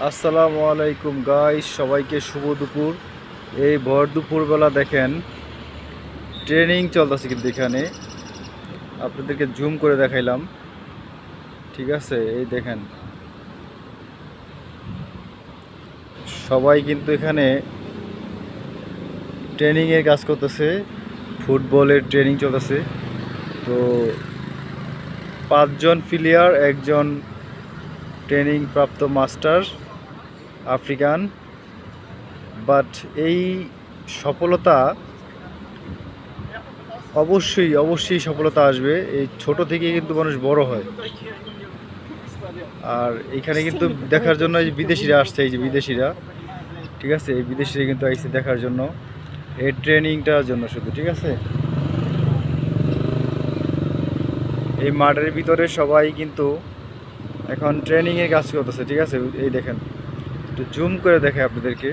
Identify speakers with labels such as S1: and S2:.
S1: আসসালামু আলাইকুম গাইস, সবাইকে শুভ দুপুর। এই ভর দুপুরবেলা দেখেন ট্রেনিং চলতেছে, কিন্তু এখানে আপনাদেরকে জুম করে দেখাইলাম। ঠিক আছে, এই দেখেন সবাই কিন্তু এখানে ট্রেনিংয়ের কাজ করতেছে, ফুটবলের ট্রেনিং চলতেছে। তো 5জন প্লেয়ার, একজন ট্রেনিং প্রাপ্ত মাস্টার আফ্রিকান। বাট এই সফলতা অবশ্যই অবশ্যই সফলতা আসবে। এই ছোট থেকে কিন্তু মানুষ বড় হয়। আর এখানে কিন্তু দেখার জন্য এই যে বিদেশিরা আসছে, এই যে বিদেশিরা, ঠিক আছে, এই বিদেশিরা কিন্তু আসছে দেখার জন্য, এই ট্রেনিংটার জন্য শুধু। ঠিক আছে, এই মাঠের ভিতরে সবাই কিন্তু এখন ট্রেনিংয়ের কাজ করতেছে। ঠিক আছে, এই দেখেন, একটু জুম করে দেখে আপনাদেরকে।